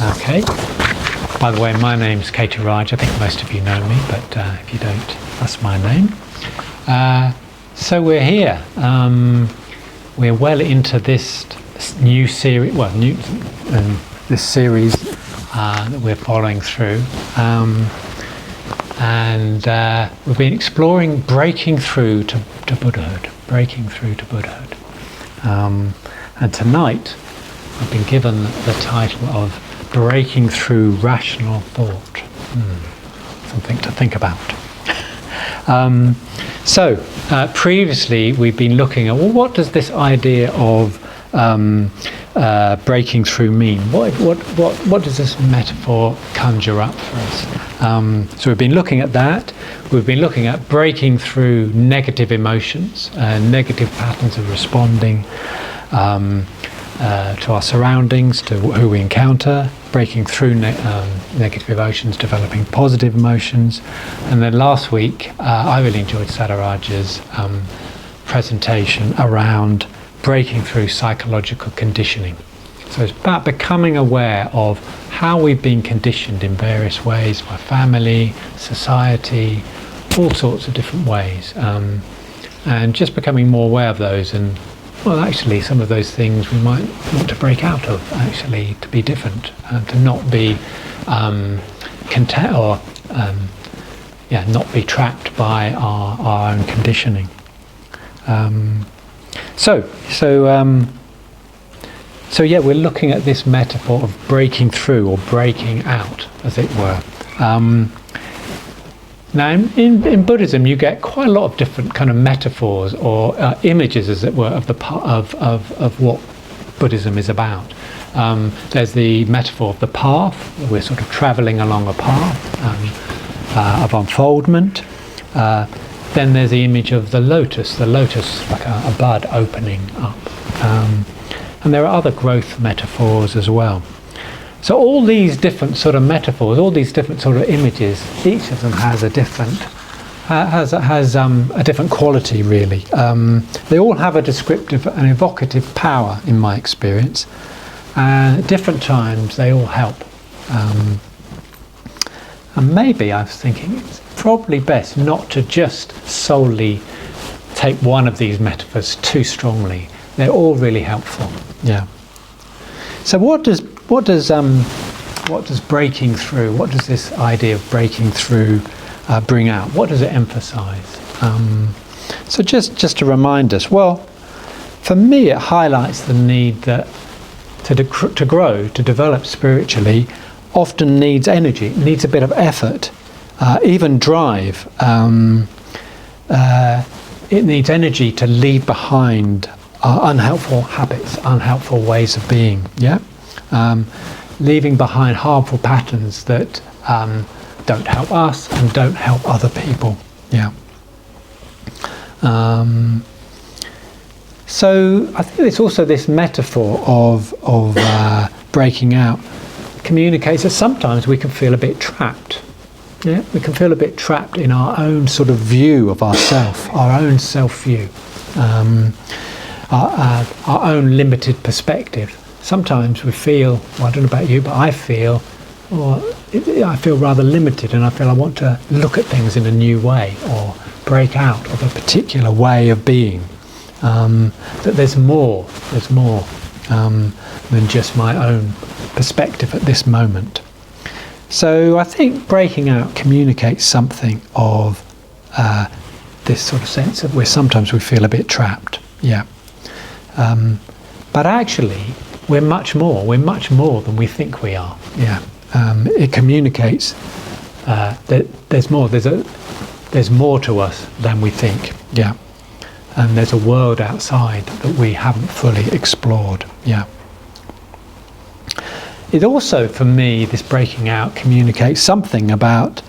Okay. By the way, my name's Keturaja. I think most of you know me, but if you don't, that's my name. So we're here. We're well into this new series. Well, this series that we're following through, and we've been exploring breaking through to Buddhahood. Breaking through to Buddhahood. And tonight, I've been given the title of Breaking Through Rational Thought. Something to think about. Previously we've been looking at, well, what does this idea of breaking through mean? What does this metaphor conjure up for us? So we've been looking at that. We've been looking at breaking through negative emotions, negative patterns of responding to our surroundings, to who we encounter, breaking through negative emotions, developing positive emotions. And then last week, I really enjoyed Satharaja's presentation around breaking through psychological conditioning. So it's about becoming aware of how we've been conditioned in various ways by family, society, all sorts of different ways. And just becoming more aware of those, and well, actually, some of those things we might want to break out of, actually, to be different, to not be content or not be trapped by our own conditioning. So we're looking at this metaphor of breaking through or breaking out, as it were. Now, in Buddhism, you get quite a lot of different kind of metaphors or images, as it were, of what Buddhism is about. There's the metaphor of the path. We're sort of travelling along a path of unfoldment. Then there's the image of the lotus like a bud opening up. And there are other growth metaphors as well. So all these different sort of metaphors, all these different sort of images, each of them has a different a different quality, really. They all have a descriptive and evocative power, in my experience. And at different times, they all help. And maybe I was thinking it's probably best not to just solely take one of these metaphors too strongly. They're all really helpful. Yeah. So what does breaking through? What does this idea of breaking through bring out? What does it emphasise? So just to remind us. Well, for me, it highlights the need that to grow, to develop spiritually, often needs energy. It needs a bit of effort, even drive. It needs energy to leave behind unhelpful habits, unhelpful ways of being. Yeah. Leaving behind harmful patterns that don't help us and don't help other people. Yeah. So I think it's also this metaphor of breaking out communicates that sometimes we can feel a bit trapped. Yeah, we can feel a bit trapped in our own sort of view of ourself, our own self-view, our own limited perspective. Sometimes we feel, well, I don't know about you, but I feel rather limited, and I feel I want to look at things in a new way or break out of a particular way of being. That there's more than just my own perspective at this moment. So I think breaking out communicates something of this sort of sense of where sometimes we feel a bit trapped. Yeah. But actually, we're much more than we think we are. Yeah. It communicates that there's more to us than we think. Yeah. And there's a world outside that we haven't fully explored. Yeah. It also, for me, this breaking out communicates something about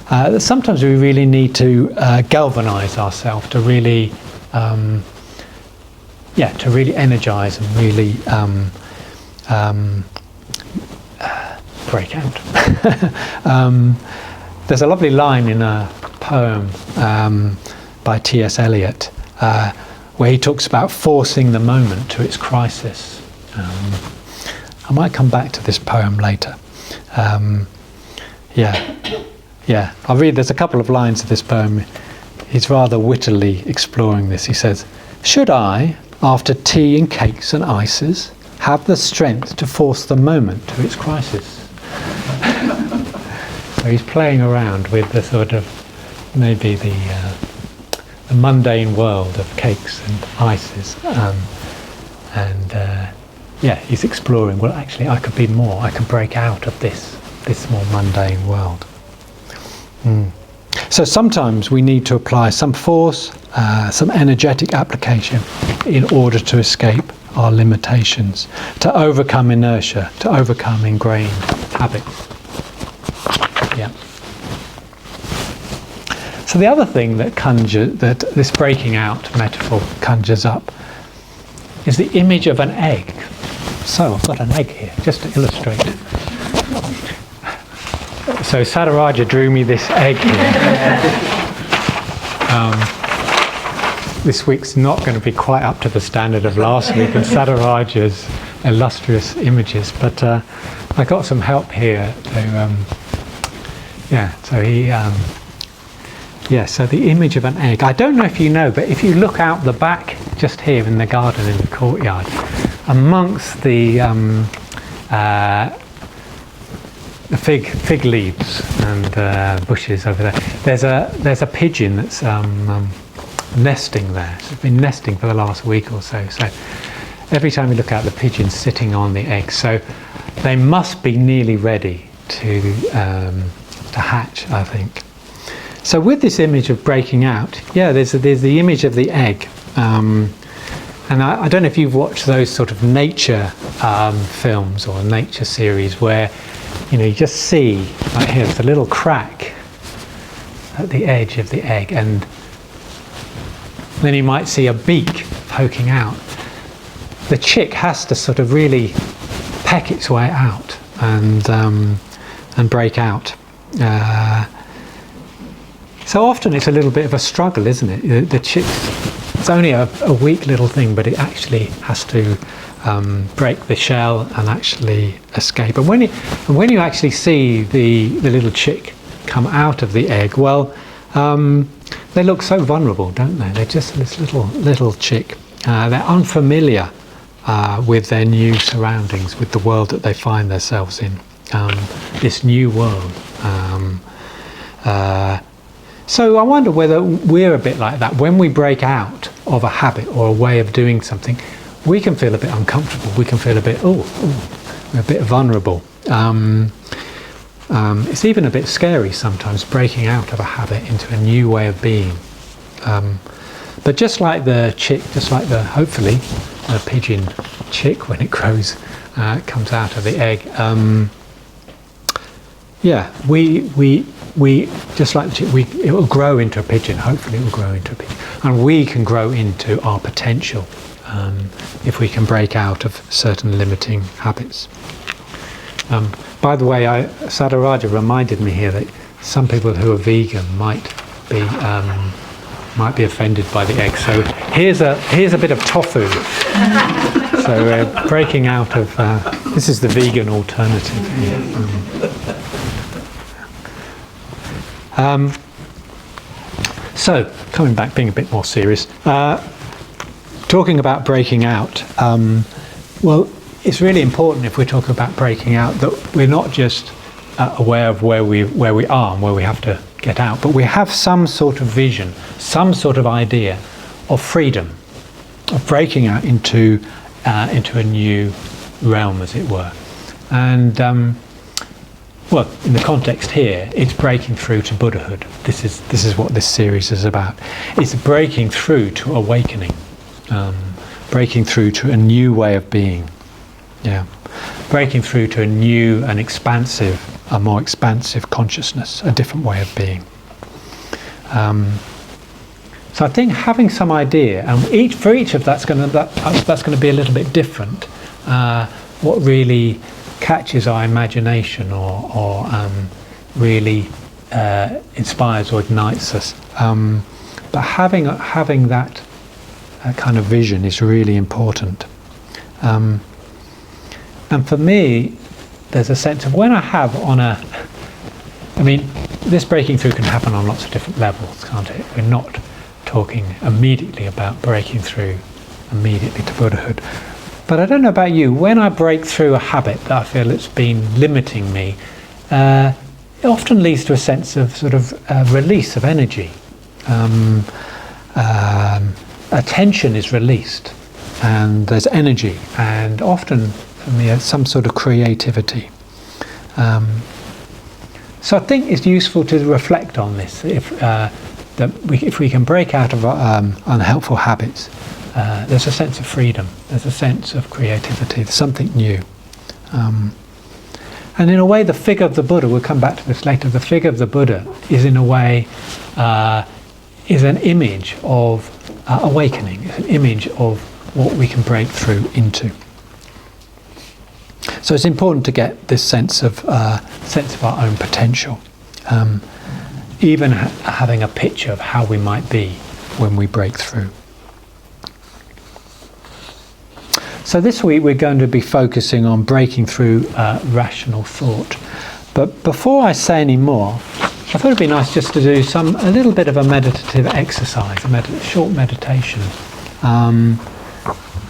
that sometimes we really need to galvanise ourselves to really energise and really break out. There's a lovely line in a poem by T.S. Eliot where he talks about forcing the moment to its crisis. I might come back to this poem later. I'll read, there's a couple of lines of this poem. He's rather wittily exploring this. He says, "Should I, after tea and cakes and ices, have the strength to force the moment to its crisis?" So he's playing around with the sort of, maybe the mundane world of cakes and ices. He's exploring, well, actually, I could be more. I can break out of this more mundane world. So sometimes we need to apply some force, some energetic application in order to escape our limitations, to overcome inertia, to overcome ingrained habits. Yeah. So the other thing that this breaking out metaphor conjures up is the image of an egg. So I've got an egg here, just to illustrate. So Sataraja drew me this egg here. This week's not going to be quite up to the standard of last week and Sataraja's illustrious images, but I got some help here. So the image of an egg. I don't know if you know, but if you look out the back, just here in the garden, in the courtyard, amongst the fig leaves and bushes over there, there's a pigeon that's nesting there. It's been nesting for the last week or so. So every time we look out, the pigeon's sitting on the egg. So they must be nearly ready to hatch, I think. So with this image of breaking out, there's the image of the egg. And I don't know if you've watched those sort of nature films or nature series where, you just see, right here, there's a little crack at the edge of the egg, and then you might see a beak poking out. The chick has to sort of really peck its way out and break out. So often it's a little bit of a struggle, isn't it? The chick, it's only a weak little thing, but it actually has to break the shell and actually escape. And when you actually see the little chick come out of the egg, well, they look so vulnerable, don't they? They're just this little chick. They're unfamiliar with their new surroundings, with the world that they find themselves in, this new world. So I wonder whether we're a bit like that. When we break out of a habit or a way of doing something, we can feel a bit uncomfortable. We can feel a bit, we're a bit vulnerable. It's even a bit scary sometimes, breaking out of a habit into a new way of being. But just like the chick, hopefully, the pigeon chick, when it grows, comes out of the egg, we just like the chick, it will grow into a pigeon. Hopefully it will grow into a pigeon. And we can grow into our potential if we can break out of certain limiting habits. By the way, Sataraja reminded me here that some people who are vegan might be offended by the egg. So here's a bit of tofu. So we're breaking out of. This is the vegan alternative here. So coming back, being a bit more serious, talking about breaking out. Well, it's really important if we're talking about breaking out that we're not just aware of where we are and where we have to get out, but we have some sort of vision, some sort of idea of freedom, of breaking out into a new realm, as it were. And well, in the context here, it's breaking through to Buddhahood. This is what this series is about. It's breaking through to awakening, breaking through to a new way of being. Yeah, breaking through to a new and a more expansive consciousness, a different way of being. So I think having some idea, and for each of that's going to be a little bit different. What really catches our imagination or really inspires or ignites us. But having that kind of vision is really important. And for me, there's a sense of when I have this breaking through can happen on lots of different levels, can't it? We're not talking immediately about breaking through immediately to Buddhahood. But I don't know about you, when I break through a habit that I feel it's been limiting me, it often leads to a sense of sort of release of energy. Attention is released, and there's energy, and often for me it's some sort of creativity. So I think it's useful to reflect on this. If we can break out of unhelpful habits, there's a sense of freedom, there's a sense of creativity, there's something new. And in a way, the figure of the Buddha, we'll come back to this later, the figure of the Buddha is in a way, is an image of awakening, it's an image of what we can break through into. So it's important to get this sense of our own potential, even having a picture of how we might be when we break through. So this week we're going to be focusing on breaking through rational thought. But before I say any more, I thought it'd be nice just to do a little bit of a meditative exercise, a short meditation,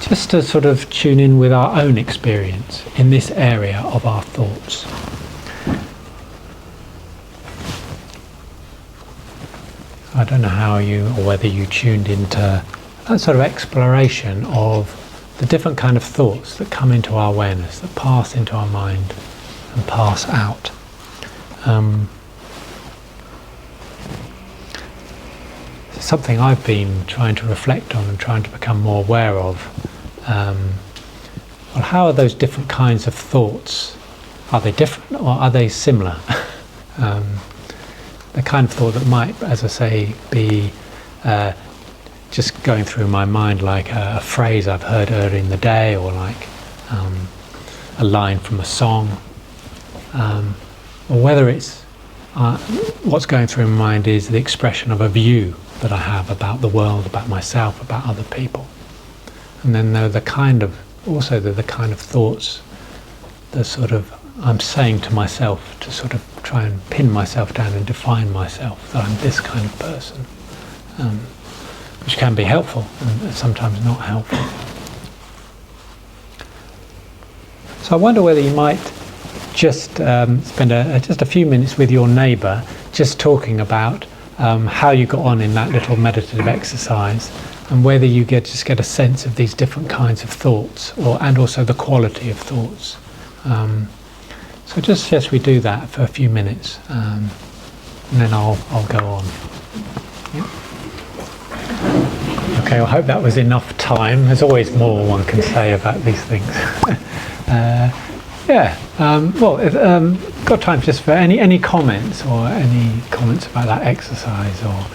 just to sort of tune in with our own experience in this area of our thoughts. I don't know how or whether you tuned into that sort of exploration of the different kind of thoughts that come into our awareness, that pass into our mind and pass out. Something I've been trying to reflect on and trying to become more aware of. Well, how are those different kinds of thoughts? Are they different or are they similar? The kind of thought that might, as I say, be just going through my mind like a phrase I've heard earlier in the day, or like a line from a song, or whether it's what's going through my mind is the expression of a view that I have about the world, about myself, about other people. And then there are the kind of thoughts that sort of I'm saying to myself to sort of try and pin myself down and define myself, that I'm this kind of person, which can be helpful and sometimes not helpful. So I wonder whether you might just spend just a few minutes with your neighbour, just talking about how you got on in that little meditative exercise, and whether you get a sense of these different kinds of thoughts, and also the quality of thoughts. So just suggest we do that for a few minutes, and then I'll go on. Yeah. Okay, I hope that was enough time. There's always more one can say about these things. Got time just for any comments or any comments about that exercise, or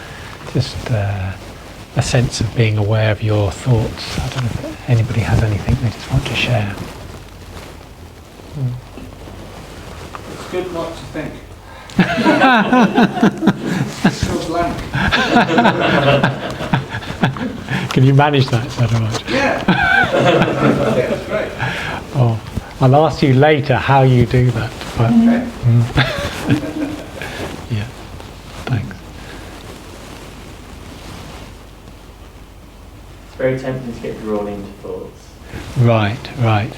just a sense of being aware of your thoughts. I don't know if anybody has anything they just want to share. It's good not to think. It's so blank. Can you manage that? Is that all right? Yeah. Yeah, that's great. Oh, I'll ask you later how you do that. But, okay. Yeah, thanks. It's very tempting to get drawn into thoughts. Right.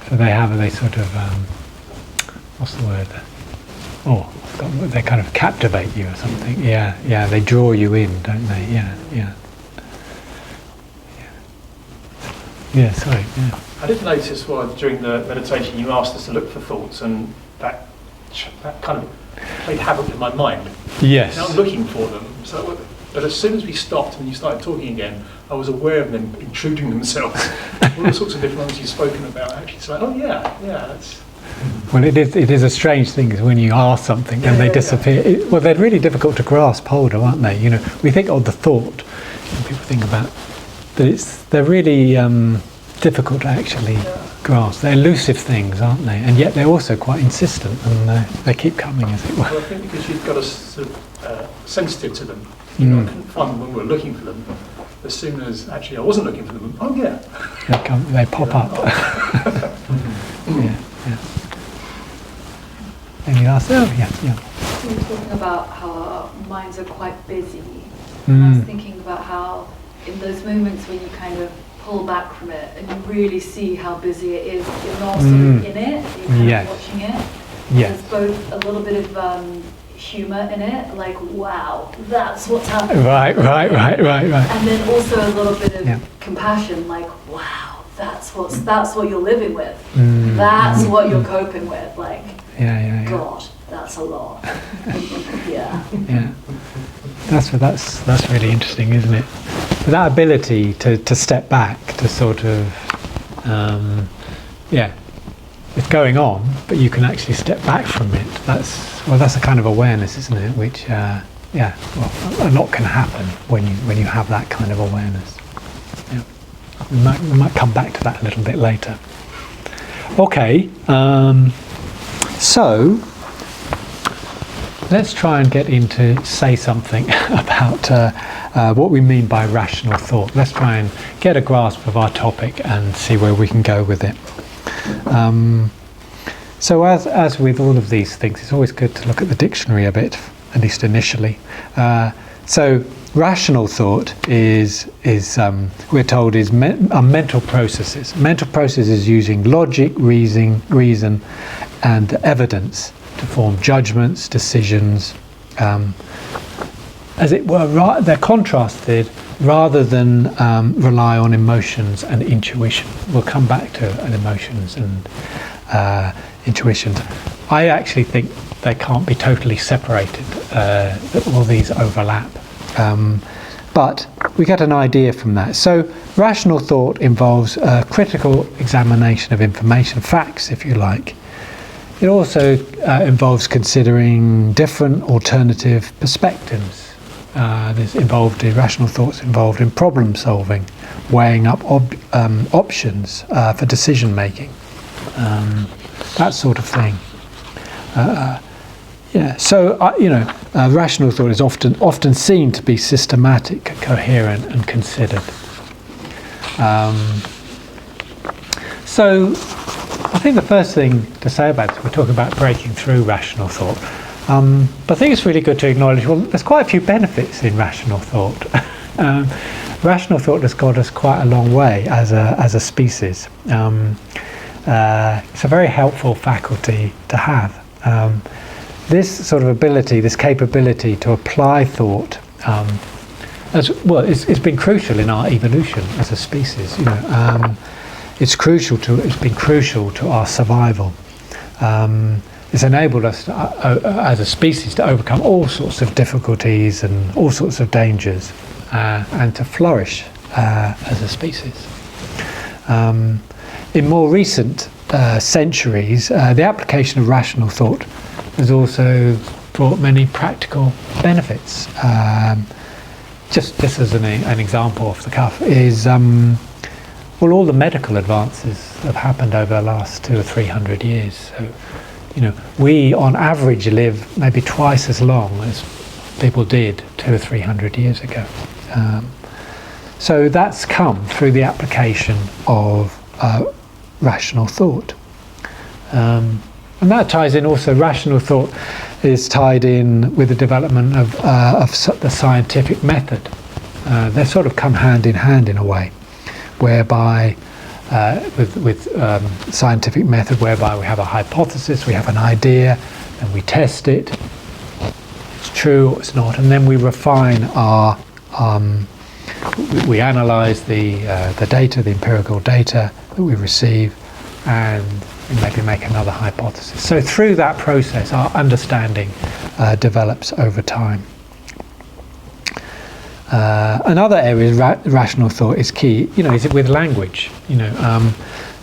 So they sort of, what's the word? Oh, I've forgotten, they kind of captivate you or something. Yeah, they draw you in, don't they? Yeah. Yeah, sorry. Yeah. I did notice during the meditation you asked us to look for thoughts, and that kind of played havoc with my mind. Yes. Now I'm looking for them. But as soon as we stopped and you started talking again, I was aware of them intruding themselves. All the sorts of different ones you've spoken about. Actually, it's like, oh yeah, that's. Well, it is a strange thing is when you ask something and they disappear. Well, they're really difficult to grasp hold of, aren't they? You know, we think of the thought, and people think about that. They're really difficult to actually grasp. They're elusive things, aren't they? And yet they're also quite insistent, and they keep coming, as it were. Well, I think because you've got us sort of sensitive to them. You know, I couldn't find them when we were looking for them. As soon as actually I wasn't looking for them, oh yeah, They pop up. Oh, yeah, yeah. So we're talking about how our minds are quite busy. And I was thinking about how in those moments when you kind of pull back from it and you really see how busy it is, you're not sort of in it, you're kind of watching it. Yes. There's both a little bit of humour in it, like, wow, that's what's happening. Right. And then also a little bit of compassion, like, wow, that's what you're living with. That's what you're coping with. Like, God, that's a lot. Yeah. That's really interesting, isn't it? But that ability to step back, to sort of, it's going on, but you can actually step back from it. That's a kind of awareness, isn't it? Which, a lot can happen when you have that kind of awareness. Yeah. We might come back to that a little bit later. Okay, so let's try and get into say something about what we mean by rational thought. Let's try and get a grasp of our topic and see where we can go with it. So as with all of these things, it's always good to look at the dictionary a bit, at least initially. So rational thought is we're told is mental processes. Mental processes using logic, reason, and evidence to form judgments, decisions. As it were, they're contrasted rather than rely on emotions and intuition. We'll come back to emotions and intuition. I actually think they can't be totally separated. All these overlap. But we get an idea from that. So rational thought involves a critical examination of information, facts if you like. It also involves considering different alternative perspectives. Rational thoughts involved in problem solving, weighing up options for decision making, that sort of thing. Rational thought is often seen to be systematic, coherent, and considered. So, I think the first thing to say about it, we're talking about breaking through rational thought. But I think it's really good to acknowledge, well, there's quite a few benefits in rational thought. Rational thought has got us quite a long way as a species. It's a very helpful faculty to have. This sort of ability, this capability to apply thought, it's been crucial in our evolution as a species. It's been crucial to our survival. It's enabled us as a species to overcome all sorts of difficulties and all sorts of dangers, and to flourish as a species. In more recent centuries, the application of rational thought has also brought many practical benefits. Just as an example off the cuff is, all the medical advances that have happened over the last 200 or 300 years. So, we on average live maybe twice as long as people did 200 or 300 years ago. So that's come through the application of rational thought. And that ties in also, rational thought is tied in with the development of the scientific method. They sort of come hand in a way, whereby with scientific method, whereby we have a hypothesis, we have an idea, and we test it. It's true or it's not, and then we refine our. We analyse the data, the empirical data that we receive, and we maybe make another hypothesis. So through that process, our understanding develops over time. Another area of rational thought is key, is it with language.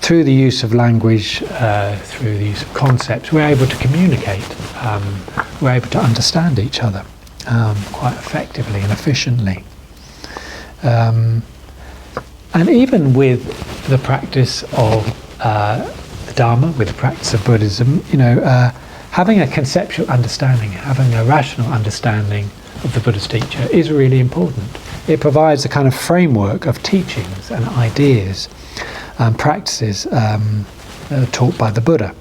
Through the use of language, through the use of concepts, we're able to communicate, we're able to understand each other quite effectively and efficiently. And even with the practice of the Dharma, with the practice of Buddhism, having a conceptual understanding, having a rational understanding of the Buddha's teacher is really important. It provides a kind of framework of teachings and ideas and practices taught by the Buddha.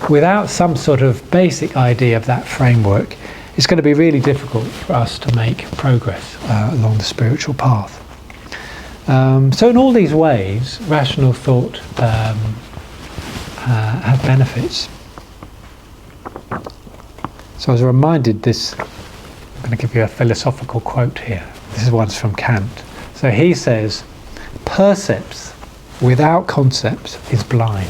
Without some sort of basic idea of that framework, it's going to be really difficult for us to make progress along the spiritual path. So in all these ways, rational thought have benefits. So I was reminded this, I'm going to give you a philosophical quote here. This one's from Kant. So he says, percepts without concepts is blind.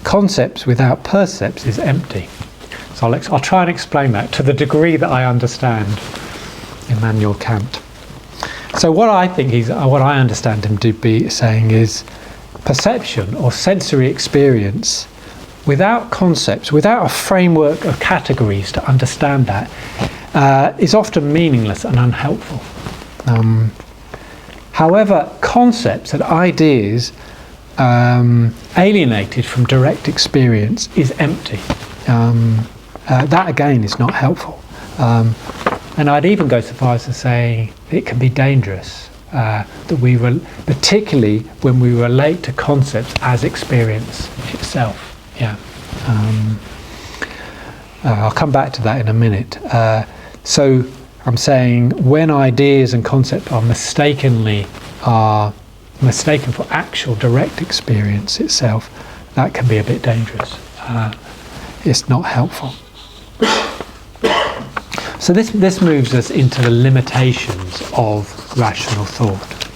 Concepts without percepts is empty. So I'll try and explain that to the degree that I understand Immanuel Kant. So what I understand him to be saying is perception or sensory experience without concepts, without a framework of categories to understand that, is often meaningless and unhelpful. However, concepts and ideas alienated from direct experience is empty. That again is not helpful. And I'd even go so far as to say it can be dangerous, that particularly when we relate to concepts as experience itself. Yeah. I'll come back to that in a minute. So I'm saying when ideas and concepts are mistaken for actual direct experience itself, that can be a bit dangerous. It's not helpful. So this moves us into the limitations of rational thought.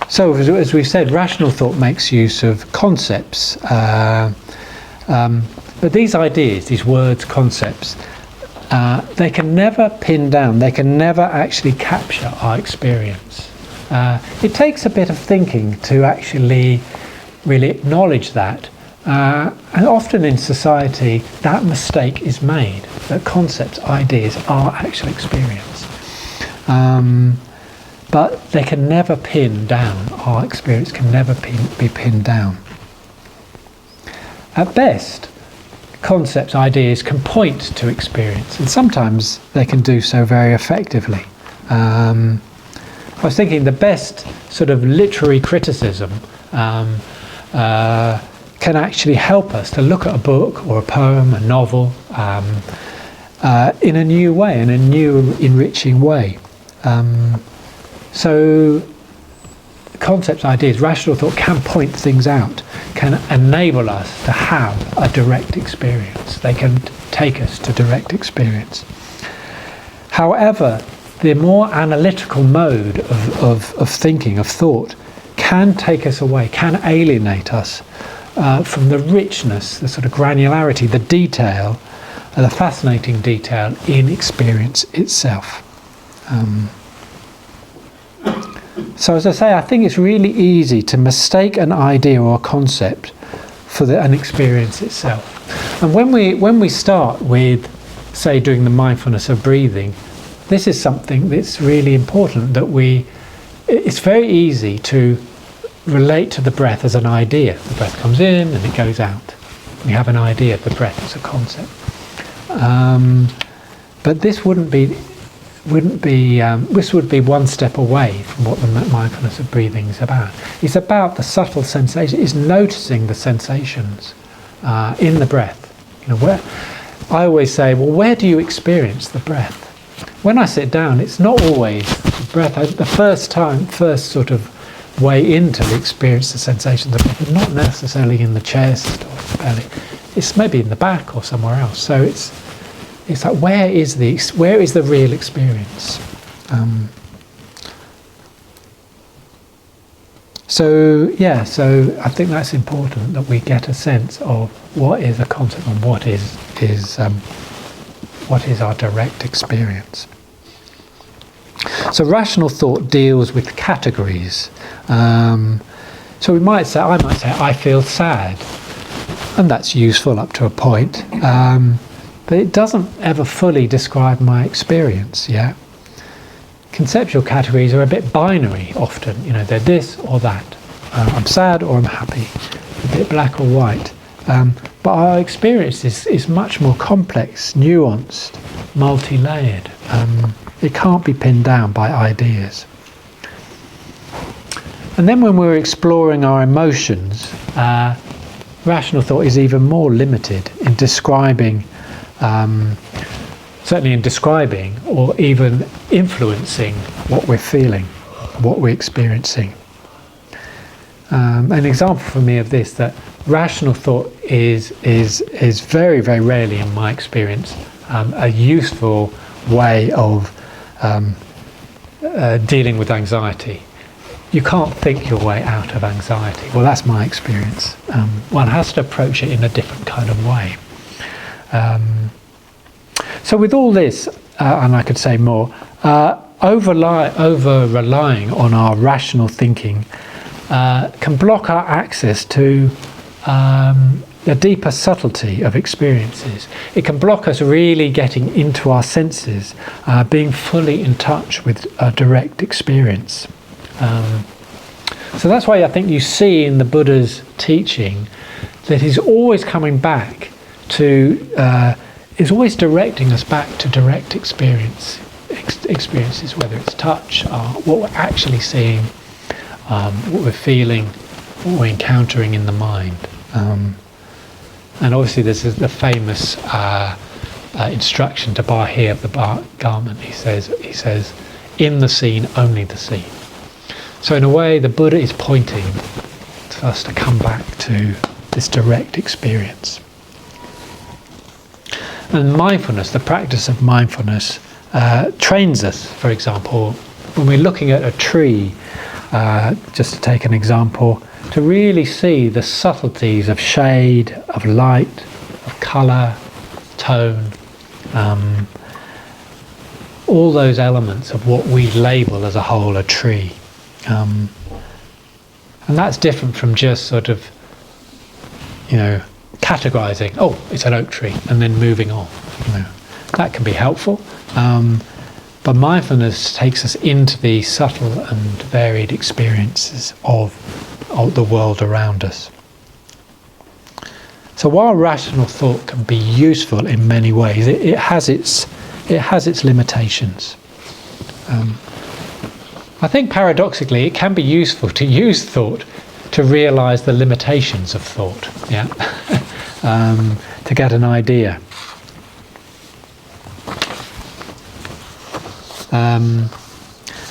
So as we've said, rational thought makes use of concepts, but these ideas, these words, concepts, they can never pin down, they can never actually capture our experience. It takes a bit of thinking to actually really acknowledge that. And often in society, that mistake is made, that concepts, ideas are actual experience. But they can never pin down, our experience can never be pinned down. At best, concepts, ideas can point to experience, and sometimes they can do so very effectively. I was thinking the best sort of literary criticism can actually help us to look at a book or a poem, a novel, in a new way, in a new enriching way. So concepts, ideas, rational thought can point things out, can enable us to have a direct experience. They can take us to direct experience. However, the more analytical mode of thinking, of thought, can take us away, can alienate us from the richness, the sort of granularity, the detail, the fascinating detail in experience itself. So as I say, I think it's really easy to mistake an idea or a concept for an experience itself. And when we start with, say, doing the mindfulness of breathing, this is something that's really important, that it's very easy to relate to the breath as an idea. The breath comes in and it goes out. We have an idea of the breath as a concept. But this would be one step away from what the mindfulness of breathing is about. It's about the subtle sensation. It's noticing the sensations in the breath. Where I always say, well, where do you experience the breath? When I sit down, it's not always the breath. The first sort of way into the experience, the sensation of the breath, is not necessarily in the chest or the belly. It's maybe in the back or somewhere else. So it's like, where is the real experience? So I think that's important, that we get a sense of what is a concept and what is our direct experience. So rational thought deals with categories. So I might say, I feel sad, and that's useful up to a point. But it doesn't ever fully describe my experience, yeah? Conceptual categories are a bit binary often, they're this or that. I'm sad or I'm happy, a bit black or white. But our experience is much more complex, nuanced, multi-layered. It can't be pinned down by ideas. And then when we're exploring our emotions, rational thought is even more limited in describing, certainly in describing or even influencing what we're feeling, what we're experiencing. An example for me of this, that rational thought is very, very rarely, in my experience, a useful way of dealing with anxiety. You can't think your way out of anxiety. Well, that's my experience. One has to approach it in a different kind of way. So with all this, and I could say more, over relying on our rational thinking can block our access to the deeper subtlety of experiences. It can block us really getting into our senses, being fully in touch with a direct experience. So that's why I think you see in the Buddha's teaching that he's always coming back to, is always directing us back to direct experiences, whether it's touch, what we're actually seeing, what we're feeling, what we're encountering in the mind. And obviously this is the famous instruction to Bahi of the garment. He says, in the seen, only the seen. So in a way, the Buddha is pointing to us to come back to this direct experience. And mindfulness, the practice of mindfulness, trains us, for example, when we're looking at a tree, just to take an example, to really see the subtleties of shade, of light, of colour, tone, all those elements of what we label as a whole a tree. And that's different from just sort of, categorising, oh, it's an oak tree, and then moving on. That can be helpful. But mindfulness takes us into the subtle and varied experiences of the world around us. So while rational thought can be useful in many ways, it has its limitations. I think paradoxically it can be useful to use thought to realise the limitations of thought, to get an idea.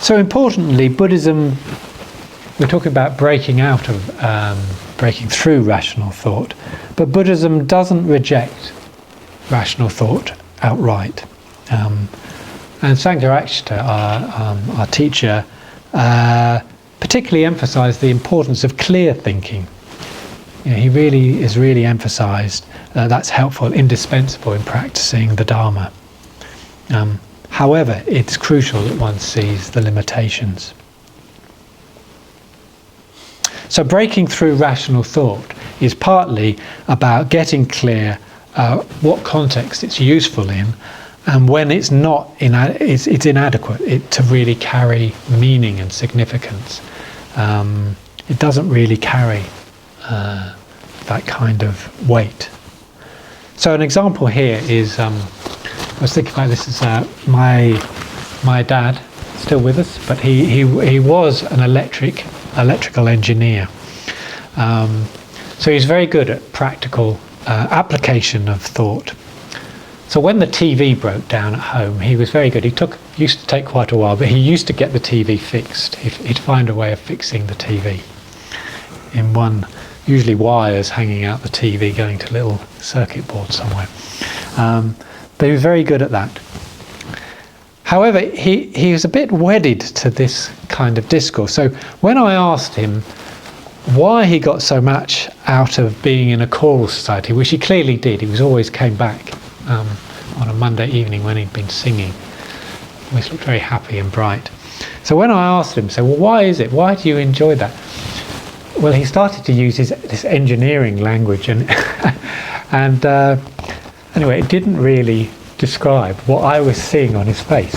So importantly, Buddhism, we're talking about breaking through rational thought, but Buddhism doesn't reject rational thought outright. And Sangharakshita, our teacher, particularly emphasised the importance of clear thinking. He really emphasised that's helpful, indispensable in practicing the Dharma. However, it's crucial that one sees the limitations. So breaking through rational thought is partly about getting clear what context it's useful in, and when it's not, it's inadequate to really carry meaning and significance. It doesn't really carry that kind of weight. So an example here is, I was thinking about this as my dad, still with us, but he was an electrical engineer. So he's very good at practical application of thought. So when the TV broke down at home, he was very good. Used to take quite a while, but he used to get the TV fixed. He'd find a way of fixing the TV. In one, usually wires hanging out the TV, going to a little circuit board somewhere. But he was very good at that. However, he was a bit wedded to this kind of discourse. So when I asked him why he got so much out of being in a choral society, which he clearly did, he always came back on a Monday evening when he'd been singing. Always looked very happy and bright. So when I asked him, well, why is it? Why do you enjoy that? Well, he started to use this engineering language, and anyway, it didn't really describe what I was seeing on his face.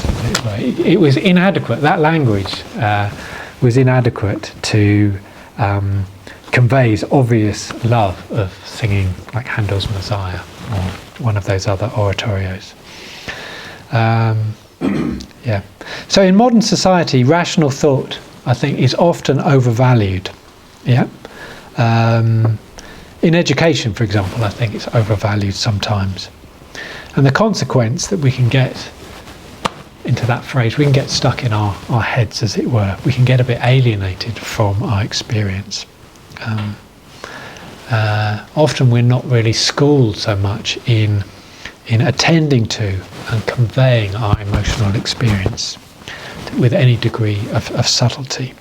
It was inadequate. That language was inadequate to convey his obvious love of singing like Handel's Messiah or one of those other oratorios. So in modern society, rational thought I think, is often overvalued. Yeah. In education, for example, I think it's overvalued sometimes. And the consequence that we can get into that phrase, we can get stuck in our heads, as it were. We can get a bit alienated from our experience. Often we're not really schooled so much in attending to and conveying our emotional experience with any degree of subtlety.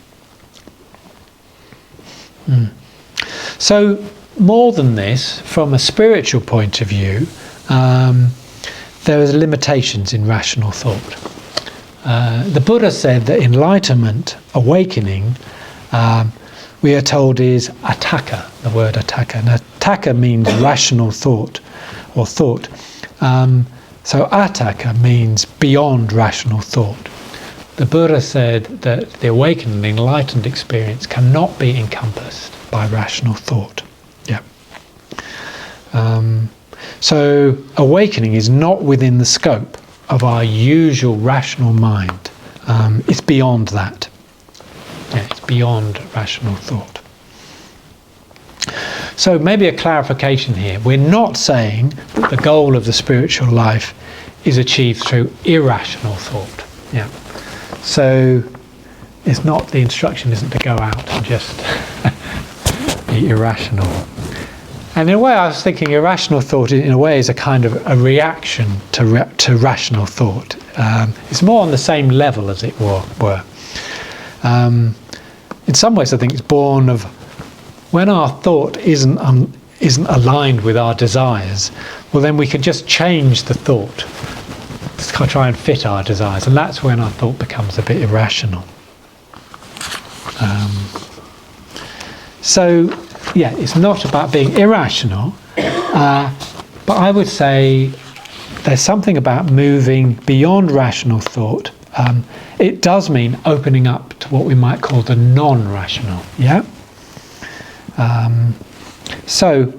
So, more than this, from a spiritual point of view, there are limitations in rational thought. The Buddha said that enlightenment, awakening, we are told is attaka, the word attaka. And attaka means rational thought, or thought. So attaka means beyond rational thought. The Buddha said that the awakened, enlightened experience cannot be encompassed by rational thought. Yeah. So awakening is not within the scope of our usual rational mind. It's beyond that. Yeah, it's beyond rational thought. So maybe a clarification here. We're not saying that the goal of the spiritual life is achieved through irrational thought. Yeah. So it's not, the instruction isn't to go out and just be irrational. And in a way, I was thinking irrational thought in a way is a kind of a reaction to rational thought. It's more on the same level, as it were. In some ways, I think it's born of when our thought isn't aligned with our desires. Well, then we can just change the thought to try and fit our desires, and that's when our thought becomes a bit irrational. So, yeah, it's not about being irrational, but I would say there's something about moving beyond rational thought. It does mean opening up to what we might call the non-rational. Yeah. So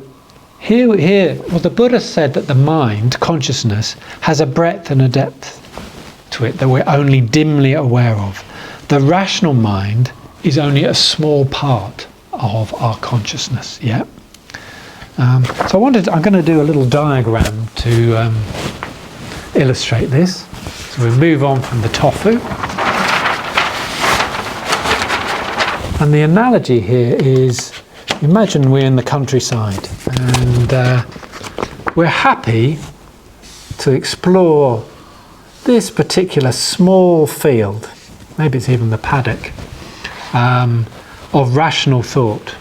here, well, the Buddha said that the mind, consciousness, has a breadth and a depth to it that we're only dimly aware of. The rational mind is only a small part of our consciousness. Yeah. So I'm going to do a little diagram to illustrate this. So we move on from the tofu. And the analogy here is, imagine we're in the countryside and we're happy to explore this particular small field, maybe it's even the paddock, of rational thought.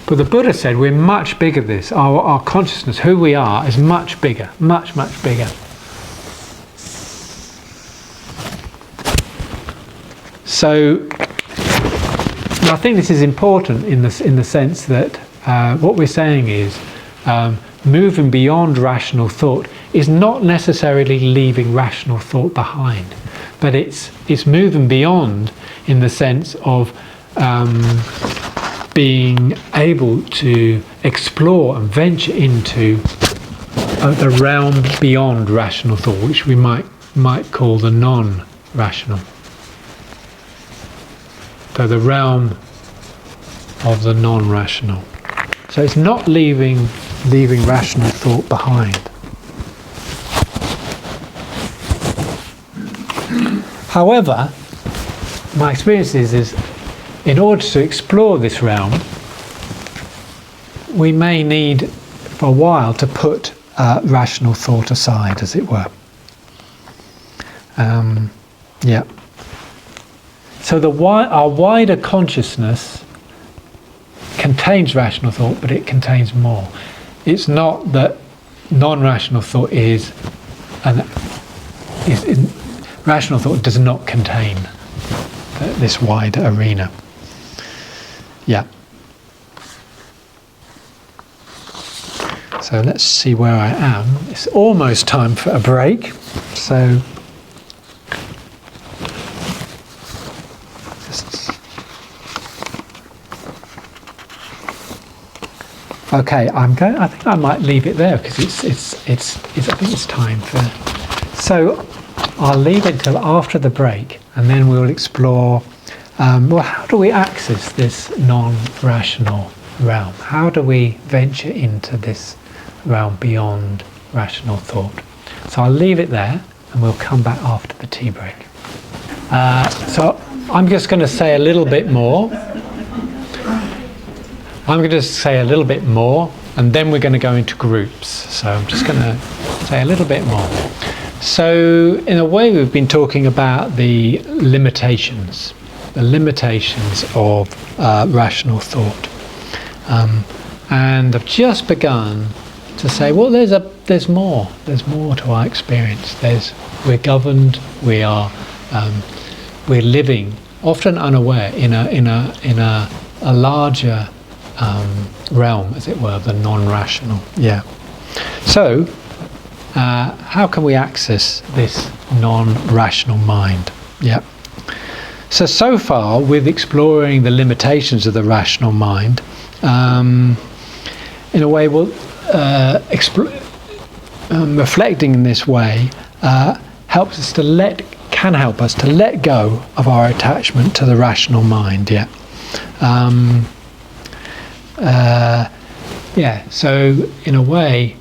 But the Buddha said we're much bigger than this. Our consciousness, who we are, is much bigger, much, much bigger. So I think this is important in the sense that what we're saying is moving beyond rational thought is not necessarily leaving rational thought behind, but it's moving beyond in the sense of being able to explore and venture into the realm beyond rational thought, which we might call the non-rational. So the realm of the non-rational. So it's not leaving rational thought behind. However, my experience is in order to explore this realm, we may need for a while to put rational thought aside, as it were. Yeah. So our wider consciousness contains rational thought, but it contains more. It's not that non-rational thought rational thought does not contain this wider arena. Yeah. So let's see where I am. It's almost time for a break. So Okay, I think I might leave it there because it's I think it's time for. So I'll leave it till after the break, and then we'll explore. Well, how do we access this non-rational realm? How do we venture into this realm beyond rational thought? So I'll leave it there, and we'll come back after the tea break. So I'm just going to say a little bit more. I'm going to say a little bit more, and then we're going to go into groups. So I'm just going to say a little bit more. So in a way, we've been talking about the limitations of rational thought. And I've just begun to say, well, there's more to our experience. We're governed, we're living, often unaware, in a larger realm, as it were, the non-rational. Yeah. So, how can we access this non-rational mind? Yeah. So far, with exploring the limitations of the rational mind, in a way, reflecting in this way helps us can help us to let go of our attachment to the rational mind. Yeah. So in a way,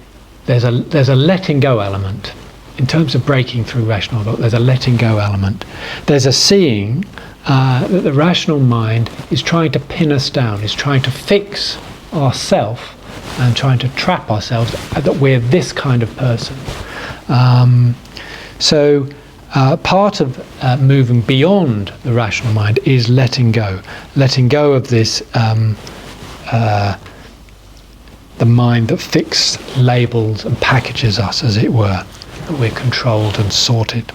there's a letting go element. In terms of breaking through rational thought, there's a letting go element. There's a seeing that the rational mind is trying to pin us down, is trying to fix ourselves and trying to trap ourselves that we're this kind of person. Part of moving beyond the rational mind is letting go of this the mind that fixed labels and packages us, as it were, that we're controlled and sorted.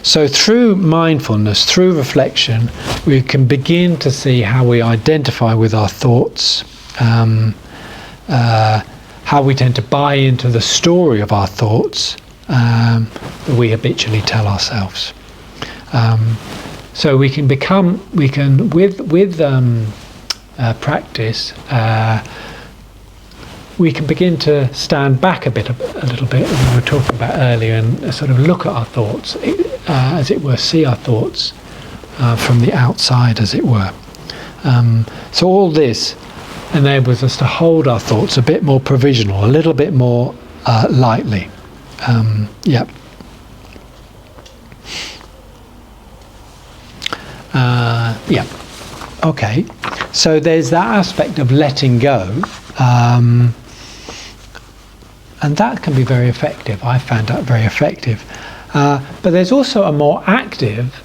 So through mindfulness, through reflection, we can begin to see how we identify with our thoughts, how we tend to buy into the story of our thoughts that we habitually tell ourselves. So we can with practice, we can begin to stand back a little bit, as we were talking about earlier, and sort of look at our thoughts, as it were, see our thoughts from the outside, as it were. So all this enables us to hold our thoughts a bit more provisional, a little bit more lightly. Okay. So there's that aspect of letting go, and that can be very effective. I found that very effective. But there's also a more active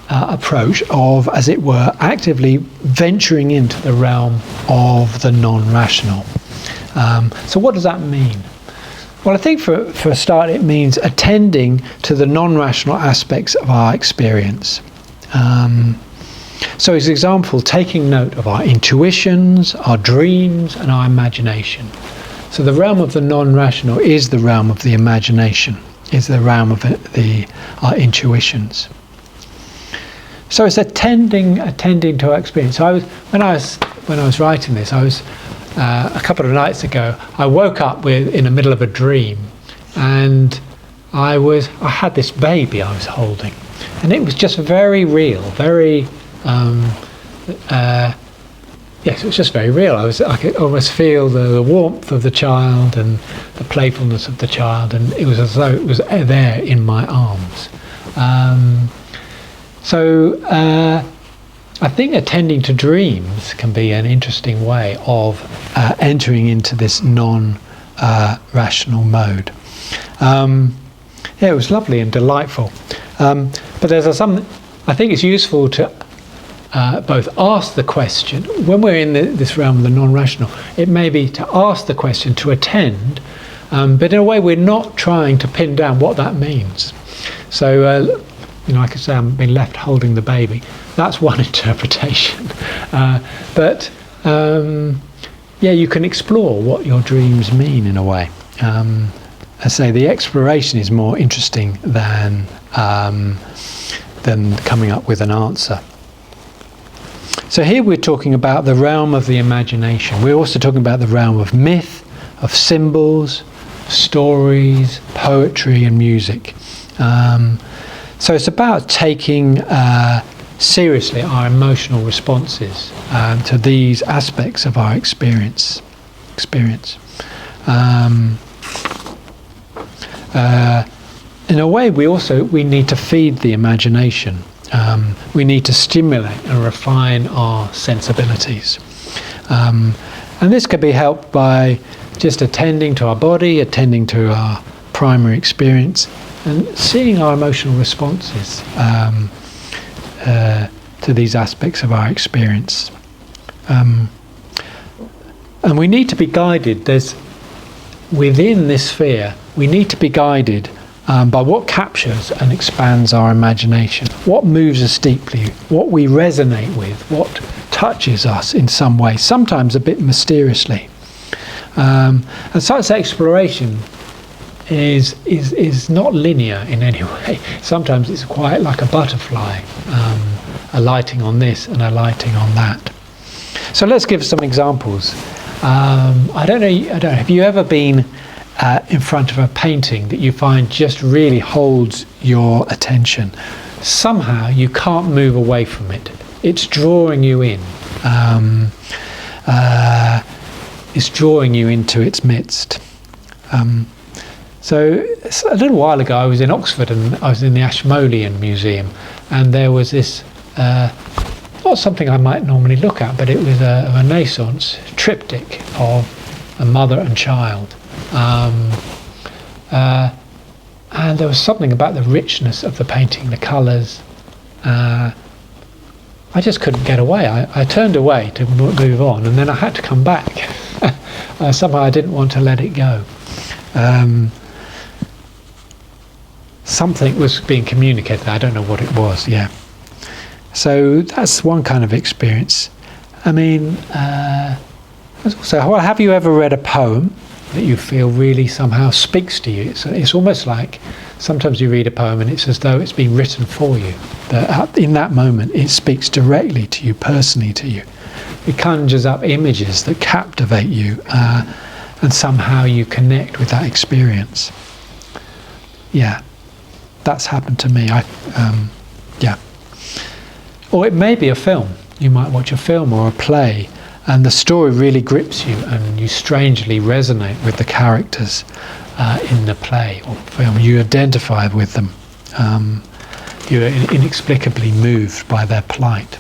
approach of, as it were, actively venturing into the realm of the non-rational. So what does that mean? Well, I think for a start it means attending to the non-rational aspects of our experience. So as an example, taking note of our intuitions, our dreams, and our imagination. So the realm of the non-rational is the realm of the imagination, is the realm of our intuitions. So it's attending to our experience. So when I was writing this, I was a couple of nights ago, I woke up in the middle of a dream, and I had this baby I was holding, and it was just very real, very. Yes, it was just very real. I could almost feel the warmth of the child and the playfulness of the child, and it was as though it was there in my arms. I think attending to dreams can be an interesting way of entering into this non-rational mode. It was lovely and delightful. But there's something I think it's useful to both ask the question, when we're in this realm of the non-rational, it may be to ask the question, to attend, but in a way we're not trying to pin down what that means. So, I could say I've been left holding the baby. That's one interpretation. You can explore what your dreams mean in a way. I say the exploration is more interesting than coming up with an answer. So here we're talking about the realm of the imagination. We're also talking about the realm of myth, of symbols, stories, poetry and music. So it's about taking seriously our emotional responses to these aspects of our experience. In a way, we need to feed the imagination. We need to stimulate and refine our sensibilities. And this can be helped by just attending to our body, attending to our primary experience, and seeing our emotional responses to these aspects of our experience. And we need to be guided. Within this sphere, we need to be guided by what captures and expands our imagination, what moves us deeply, what we resonate with, what touches us in some way, sometimes a bit mysteriously. And such exploration is not linear in any way. Sometimes it's quite like a butterfly, alighting on this and alighting on that. So let's give some examples. I don't know. Have you ever been in front of a painting that you find just really holds your attention? Somehow you can't move away from it. It's drawing you in. It's drawing you into its midst. So a little while ago I was in Oxford and I was in the Ashmolean Museum, and there was this, not something I might normally look at, but it was a Renaissance triptych of a mother and child. And there was something about the richness of the painting, the colours. I just couldn't get away. I turned away to move on, and then I had to come back. Somehow I didn't want to let it go. Something was being communicated. I don't know what it was. Yeah. So that's one kind of experience. I mean, also, have you ever read a poem that you feel really somehow speaks to you? It's almost like sometimes you read a poem and it's as though it's been written for you. That in that moment it speaks directly to you, personally to you. It conjures up images that captivate you, and somehow you connect with that experience. Yeah, that's happened to me. Yeah. Or it may be a film. You might watch a film or a play, and the story really grips you, and you strangely resonate with the characters in the play or film. You identify with them. You're inexplicably moved by their plight.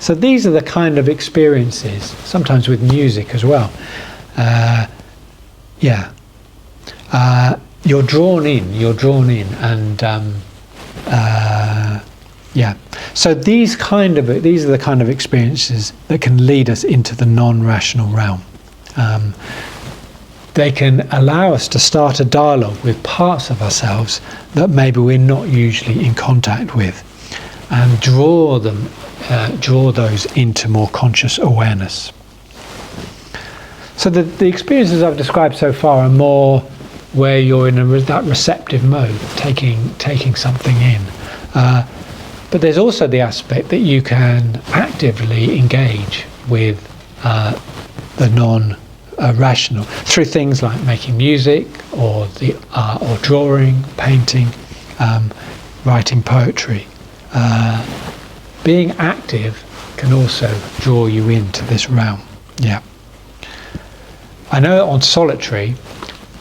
So these are the kind of experiences, sometimes with music as well. You're drawn in, and yeah. So these are the kind of experiences that can lead us into the non-rational realm. They can allow us to start a dialogue with parts of ourselves that maybe we're not usually in contact with, and draw those into more conscious awareness. So the experiences I've described so far are more where you're in that receptive mode, taking something in. But there's also the aspect that you can actively engage with the non-rational through things like making music, or drawing, painting, writing poetry. Being active can also draw you into this realm. Yeah. I know on solitary,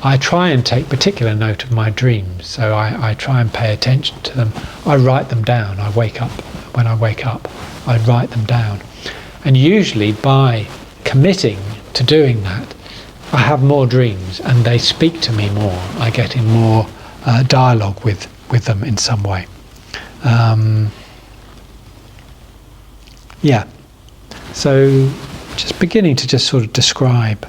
I try and take particular note of my dreams, so I try and pay attention to them. I write them down. When I wake up, I write them down. And usually by committing to doing that, I have more dreams and they speak to me more. I get in more dialogue with them in some way. Yeah. So just beginning to just sort of describe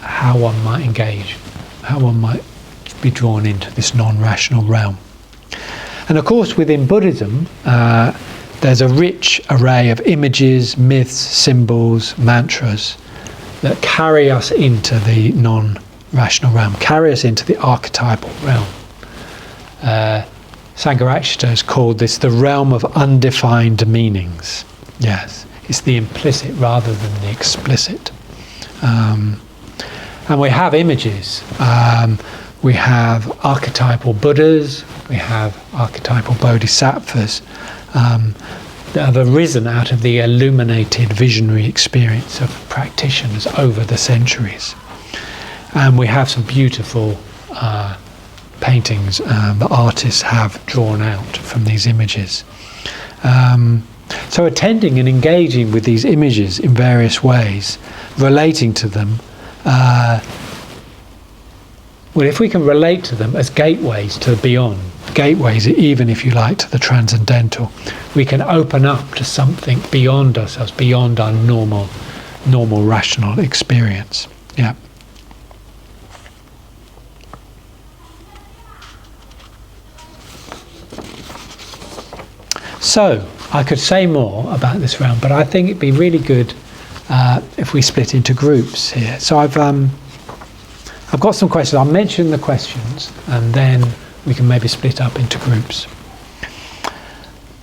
how one might engage, how one might be drawn into this non-rational realm. And of course within Buddhism there's a rich array of images, myths, symbols, mantras that carry us into the non-rational realm, carry us into the archetypal realm. Sangharakshita has called this the realm of undefined meanings. Yes, it's the implicit rather than the explicit. And we have images. We have archetypal Buddhas, we have archetypal Bodhisattvas that have arisen out of the illuminated visionary experience of practitioners over the centuries. And we have some beautiful paintings that artists have drawn out from these images. So attending and engaging with these images in various ways, relating to them, well, if we can relate to them as gateways to the beyond, gateways even if you like to the transcendental, we can open up to something beyond ourselves, beyond our normal rational experience. Yeah. So I could say more about this round, but I think it'd be really good if we split into groups here. So I've got some questions. I'll mention the questions and then we can maybe split up into groups.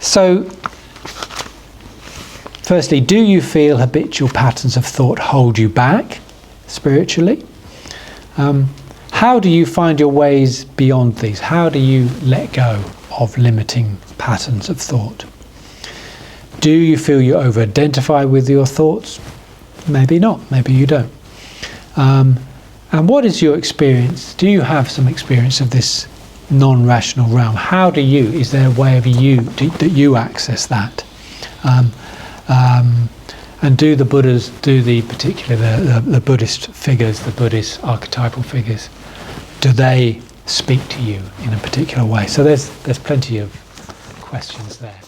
So, firstly, do you feel habitual patterns of thought hold you back spiritually? How do you find your ways beyond these? How do you let go of limiting patterns of thought? Do you feel you over-identify with your thoughts? Maybe not, maybe you don't. And what is your experience? Do you have some experience of this non-rational realm? How do you, is there a way of you, that you access that? And do the Buddhas, do the particular, the Buddhist figures, the Buddhist archetypal figures, do they speak to you in a particular way? So there's plenty of questions there.